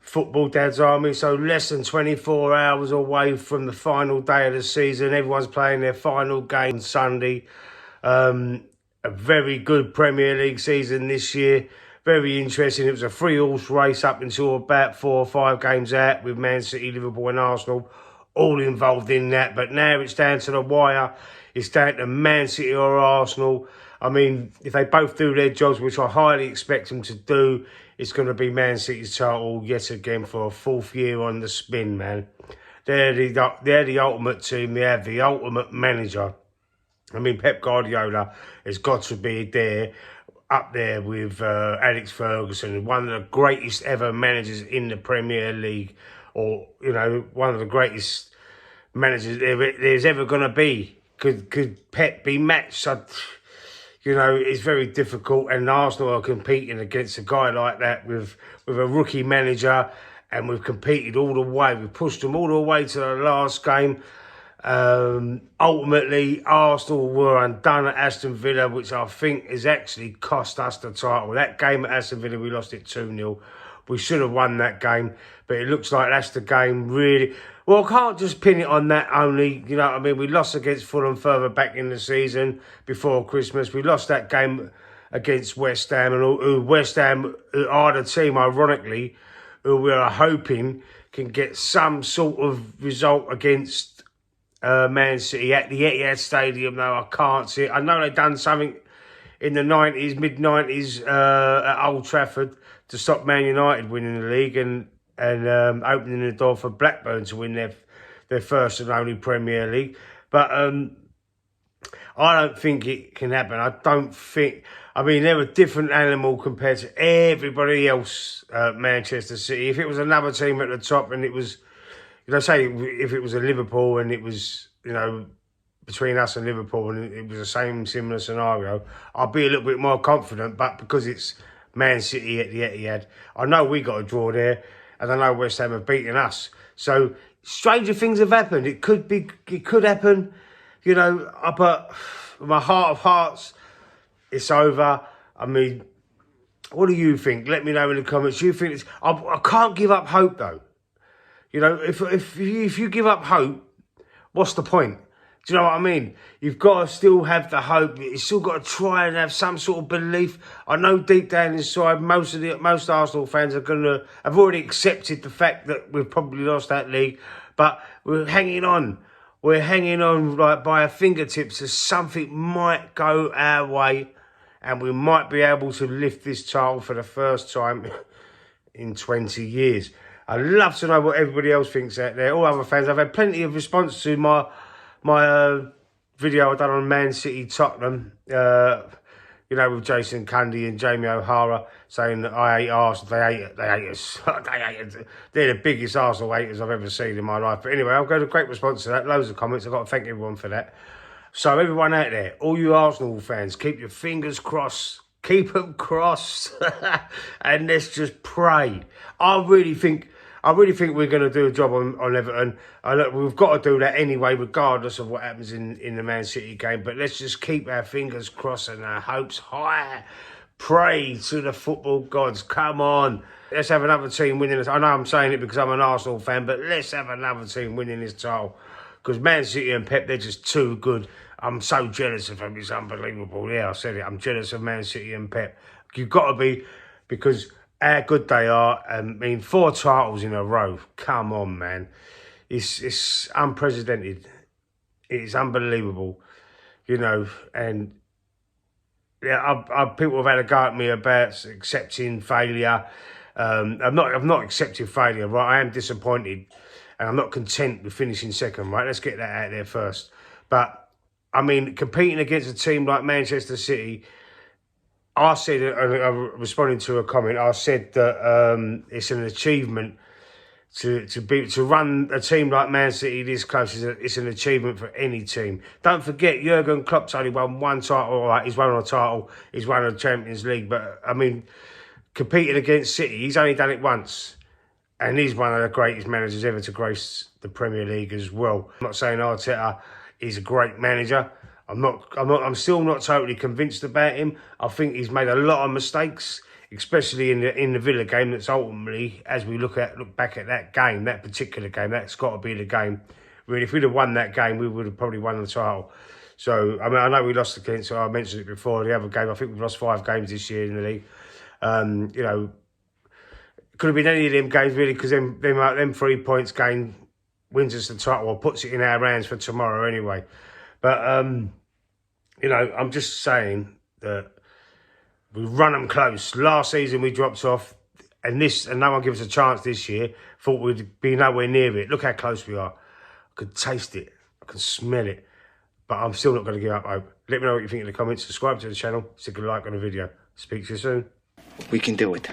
football Dad's Army, so less than 24 hours away from the final day of the season. Everyone's playing their final game on Sunday. A very good Premier League season this year. Very interesting. It was a three-horse race up until about 4 or 5 games out with Man City, Liverpool and Arsenal all involved in that. But now it's down to the wire. It's down to Man City or Arsenal. I mean, if they both do their jobs, which I highly expect them to do, it's going to be Man City's title yet again for a 4th year on the spin, man. They're the ultimate team. They have the ultimate manager. I mean, Pep Guardiola has got to be there, up there with Alex Ferguson, one of the greatest ever managers in the Premier League, or, you know, one of the greatest managers there's ever going to be. Could Pep be matched? You know, it's very difficult, and Arsenal are competing against a guy like that with a rookie manager, and we've competed all the way. We've pushed them all the way to the last game. Ultimately, Arsenal were undone at Aston Villa, which I think has actually cost us the title. That game at Aston Villa, we lost it 2-0. We should have won that game, but it looks like that's the game, really. Well, I can't just pin it on that only. You know what I mean? We lost against Fulham further back in the season before Christmas. We lost that game against West Ham, and West Ham are the team, ironically, who we are hoping can get some sort of result against Man City at the Etihad Stadium. Though I can't see it. I know they've done something in the 90s, mid-90s at Old Trafford to stop Man United winning the league and opening the door for Blackburn to win their first and only Premier League. But I don't think it can happen. I mean, they're a different animal compared to everybody else at Manchester City. If it was another team at the top and it was, you know, say if it was a Liverpool and it was, you know, between us and Liverpool and it was the same similar scenario, I'd be a little bit more confident. But because it's Man City at the Etihad, I know we got a draw there, and I know West Ham have beaten us. So stranger things have happened. It could happen, you know. But my heart of hearts, it's over. I mean, what do you think? Let me know in the comments. Do you think it's? I can't give up hope though. You know, if you give up hope, what's the point? Do you know what I mean? You've got to still have the hope. You've still got to try and have some sort of belief. I know deep down inside, most Arsenal fans have already accepted the fact that we've probably lost that league, but we're hanging on. We're hanging on like by our fingertips as something might go our way, and we might be able to lift this title for the first time in 20 years. I'd love to know what everybody else thinks out there. All other fans, I've had plenty of response to my video I done on Man City Tottenham, you know, with Jason Cundy and Jamie O'Hara saying that I hate Arsenal. They hate us. They're the biggest Arsenal haters I've ever seen in my life. But anyway, I've got a great response to that. Loads of comments. I've got to thank everyone for that. So everyone out there, all you Arsenal fans, keep your fingers crossed. Keep them crossed. And let's just pray. I really think we're going to do a job on Everton. Look, we've got to do that anyway, regardless of what happens in the Man City game. But let's just keep our fingers crossed and our hopes high. Pray to the football gods. Come on. Let's have another team winning this. I know I'm saying it because I'm an Arsenal fan, but let's have another team winning this title. Because Man City and Pep, they're just too good. I'm so jealous of them. It's unbelievable. Yeah, I said it. I'm jealous of Man City and Pep. You've got to be, because how good they are. I mean, 4 titles in a row. Come on, man. It's unprecedented. It's unbelievable, you know. And yeah, people have had a go at me about accepting failure. I've not accepted failure, right? I am disappointed, and I'm not content with finishing second, right? Let's get that out there first. But I mean, competing against a team like Manchester City, I said, responding to a comment, I said that it's an achievement to run a team like Man City this close. It's an achievement for any team. Don't forget, Jurgen Klopp's only won 1 title. All right, he's won a title. He's won a Champions League. But I mean, competing against City, he's only done it once, and he's one of the greatest managers ever to grace the Premier League as well. I'm not saying Arteta is a great manager. I'm still not totally convinced about him. I think he's made a lot of mistakes especially in the Villa game. That's ultimately, as we look back at that game, that particular game, that's got to be the game. Really, if we'd have won that game, we would have probably won the title. So, I mean, I know we lost against, so I mentioned it before, the other game. I think we've lost 5 games this year in the league. You know, could have been any of them games, really, because them 3 points gained wins us the title or puts it in our hands for tomorrow anyway. But, you know, I'm just saying that we run them close. Last season we dropped off, and no one gives us a chance this year. Thought we'd be nowhere near it. Look how close we are. I could taste it. I can smell it. But I'm still not going to give up hope. Let me know what you think in the comments. Subscribe to the channel. Stick a like on the video. Speak to you soon. We can do it.